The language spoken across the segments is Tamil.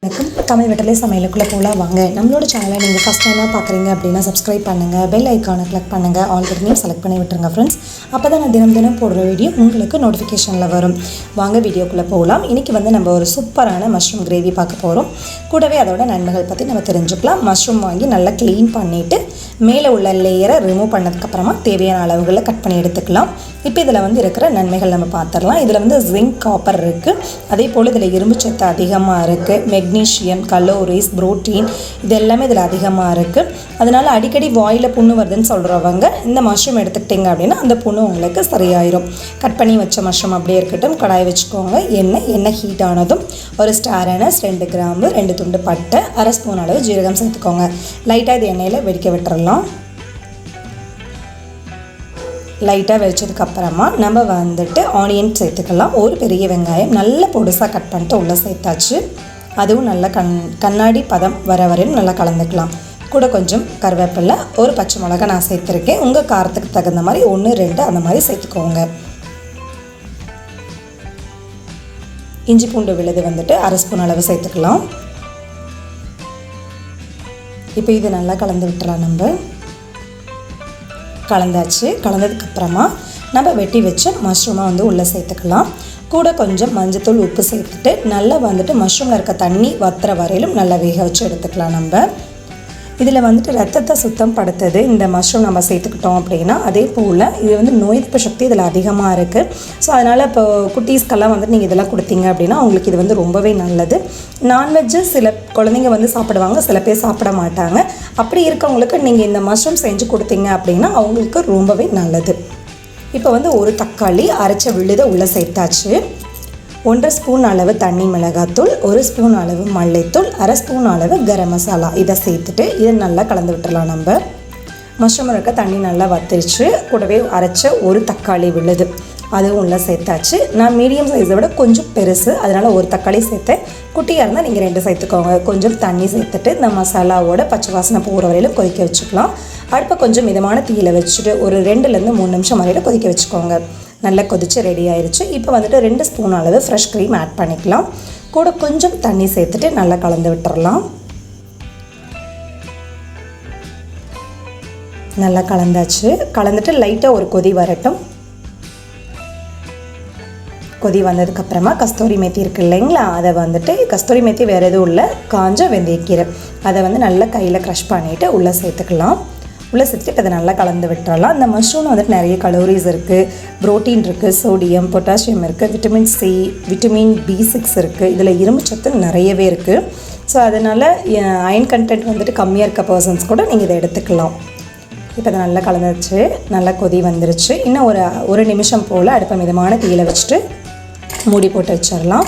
வணக்கம். தமிழ் வெற்றிலை சமையலுக்குள்ளே போகலாம் வாங்க. நம்மளோட சேனலை நீங்கள் ஃபஸ்ட் டைமாக பார்க்குறீங்க அப்படின்னா சப்ஸ்கிரைப் பண்ணுங்கள், பெல் ஐக்கானை கிளிக் பண்ணுங்கள், ஆல் பட்டனையும் செலக்ட் பண்ணி விட்டுருங்க ஃப்ரெண்ட்ஸ். அப்போ தான் நான் தினம் போடுற வீடியோ உங்களுக்கு நோட்டிஃபிகேஷனில் வரும். வாங்க வீடியோக்குள்ளே போகலாம். இன்றைக்கி நம்ம ஒரு சூப்பரான மஷ்ரூம் கிரேவி பார்க்க போகிறோம். கூடவே அதோட நன்மைகள் பற்றி நம்ம தெரிஞ்சுக்கலாம். மஷ்ரூம் வாங்கி நல்லா க்ளீன் பண்ணிவிட்டு மேலே உள்ள லேயரை ரிமூவ் பண்ணதுக்கப்புறமா தேவையான அளவுகளில் கட் பண்ணி எடுத்துக்கலாம். இப்போ இதில் இருக்கிற நன்மைகள் நம்ம பார்த்துடலாம். இதில் ஜிங்க், காப்பர் இருக்குது. அதே போல் இதில் இரும்பு சத்து அதிகமாக இருக்குது. மெக்னீஷியம், கலோரிஸ், புரோட்டீன் இது எல்லாமே இதில் அதிகமாக இருக்குது. அதனால் அடிக்கடி வாயில் புண்ணு வருதுன்னு சொல்கிறவங்க இந்த மஷ்ரூம் எடுத்துக்கிட்டிங்க அப்படின்னா அந்த புண்ணு உங்களுக்கு சரியாயிரும். கட் பண்ணி வச்ச மஷ்ரூம் அப்படியே இருக்கட்டும். கடாய் வச்சுக்கோங்க. எண்ணெய் ஹீட் ஆனதும் ஒரு ஸ்டார் அனஸ், 2 கிராம்பு, 2 துண்டு பட்டை, 1/2 ஸ்பூன் அளவு ஜீரகம் சேர்த்துக்கோங்க. லைட்டாக இது எண்ணெயில் வெடிக்க விட்டுறலாம். லைட்டாக வெடிச்சதுக்கப்புறமா நம்ம ஆனியன் சேர்த்துக்கலாம். ஒரு பெரிய வெங்காயம் நல்ல பொடுசாக கட் பண்ணிட்டு உள்ளே சேர்த்தாச்சு. அதுவும் நல்லா கண்ணாடி பதம் வர வரையும் நல்லா கலந்துக்கலாம். கூட கொஞ்சம் கருவேப்பிலை, ஒரு பச்சை மிளகாய் நான் சேர்த்துருக்கேன். உங்கள் காரத்துக்கு தகுந்த மாதிரி 1, 2 அந்த மாதிரி சேர்த்துக்கோங்க. இஞ்சி பூண்டு விழுது 1/2 ஸ்பூன் அளவு சேர்த்துக்கலாம். இப்போ இது நல்லா கலந்து விட்டுலாம். நம்ம கலந்தாச்சு. கலந்ததுக்கப்புறமா நம்ம வெட்டி வச்ச மஷ்ரூமை உள்ளே சேர்த்துக்கலாம். கூட கொஞ்சம் மஞ்சத்தூள், உப்பு சேர்த்துட்டு நல்லா மஷ்ரூமில் இருக்க தண்ணி வத்துற வரையிலும் நல்லா வேக வச்சு எடுத்துக்கலாம். நம்ம இதில் ரத்தத்தை சுத்தம் படுத்துது இந்த மஷ்ரூம் நம்ம சேர்த்துக்கிட்டோம் அப்படின்னா. அதே போல் இது நோய் எதிர்ப்பு சக்தி இதில் அதிகமாக இருக்குது. ஸோ அதனால் இப்போ குட்டீஸ்க்கெல்லாம் நீங்கள் இதெல்லாம் கொடுத்தீங்க அப்படின்னா அவங்களுக்கு இது ரொம்பவே நல்லது. நான்வெஜ்ஜு சில குழந்தைங்க சாப்பிடுவாங்க, சில பேர் சாப்பிட மாட்டாங்க. அப்படி இருக்கவங்களுக்கு நீங்கள் இந்த மஷ்ரூம் செஞ்சு கொடுத்தீங்க அப்படின்னா அவங்களுக்கு ரொம்பவே நல்லது. இப்போ ஒரு தக்காளி அரைச்ச விழுதை உள்ளே சேர்த்தாச்சு. 1/2 ஸ்பூன் அளவு தண்ணி மிளகாத்தூள், 1 ஸ்பூன் அளவு மல்லித்தூள், 1/2 ஸ்பூன் அளவு கரம் மசாலா இதை சேர்த்துட்டு இதை நல்லா கலந்து விட்டுடலாம். நம்ம மஷ்ரூம் இருக்க தண்ணி நல்லா வத்திருச்சு. கூடவே அரைச்ச ஒரு தக்காளி விழுது அதுவும் உள்ளே சேர்த்தாச்சு. நான் மீடியம் சைஸை விட கொஞ்சம் பெருசு, அதனால் ஒரு தக்காளி சேர்த்தேன். குட்டியாக இருந்தால் நீங்கள் 2 சேர்த்துக்கோங்க. கொஞ்சம் தண்ணி சேர்த்துட்டு இந்த மசாலாவோட பச்சை வாசனை போகிற வரையிலும் கொதிக்க வச்சுக்கலாம். அடுப்பை கொஞ்சம் மிதமான தீயில் வச்சுட்டு ஒரு 2லேருந்து 3 நிமிஷம் வரையில் கொதிக்க வச்சுக்கோங்க. நல்லா கொதிச்சு ரெடி ஆயிடுச்சு. இப்போ 2 ஸ்பூன் அளவு ஃப்ரெஷ் க்ரீம் ஆட் பண்ணிக்கலாம். கூட கொஞ்சம் தண்ணி சேர்த்துட்டு நல்லா கலந்து விட்டுறலாம். நல்லா கலந்தாச்சு. கலந்துட்டு லைட்டாக ஒரு கொதி வரட்டும். கொதி வந்ததுக்கப்புறமா கஸ்தூரி மேத்தி இருக்குது இல்லைங்களா, அதை கஸ்தூரி மேத்தி வேறு எதுவும் இல்லை, காஞ்ச வெந்தயக்கீரை அதை நல்லா கையில் க்ரஷ் பண்ணிவிட்டு உள்ளே சேர்த்துக்கலாம். உள்ளே சேர்த்துட்டு அதை நல்லா கலந்து விட்டுறலாம். இந்த மஷ்ரூம் நிறைய கலோரிஸ் இருக்குது, புரோட்டீன் இருக்குது, சோடியம், பொட்டாசியம் இருக்குது, விட்டமின் சி, விட்டமின் B6 இருக்குது. இதில் இரும்பு சத்து நிறையவே இருக்குது. ஸோ அதனால் அயன் கண்டென்ட் கம்மியாக இருக்க பர்சன்ஸ் கூட நீங்கள் இதை எடுத்துக்கலாம். இப்போ அதை நல்லா கலந்துச்சு. நல்லா கொதி வந்துருச்சு. இன்னும் ஒரு நிமிஷம் போல் அடுப்பை மிதமான தீயில் வச்சுட்டு மூடி போட்டு வச்சிடலாம்.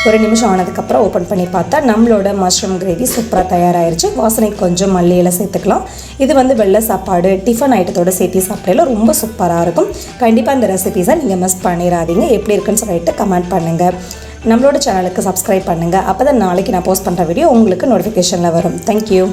ஒரு நிமிஷம் ஆனதுக்கப்புறம் ஓப்பன் பண்ணி பார்த்தா நம்மளோட மஷ்ரூம் கிரேவி சூப்பராக தயாராகிருச்சு. வாசனைக்கு கொஞ்சம் மல்லி இலை சேர்த்துக்கலாம். இது வெள்ளை சாப்பாடு, டிஃபன் ஐட்டத்தோடு சேர்த்து சாப்பிடல ரொம்ப சூப்பராக இருக்கும். கண்டிப்பாக இந்த ரெசிபீஸை நீங்கள் மிஸ் பண்ணிடாதீங்க. எப்படி இருக்குன்னு சொல்லிட்டு கமெண்ட் பண்ணுங்கள். நம்மளோட சேனலுக்கு சப்ஸ்கிரைப் பண்ணுங்கள். அப்போ தான் நாளைக்கு நான் போஸ்ட் பண்ணுற வீடியோ உங்களுக்கு நோட்டிஃபிகேஷனில் வரும். தேங்க்யூ.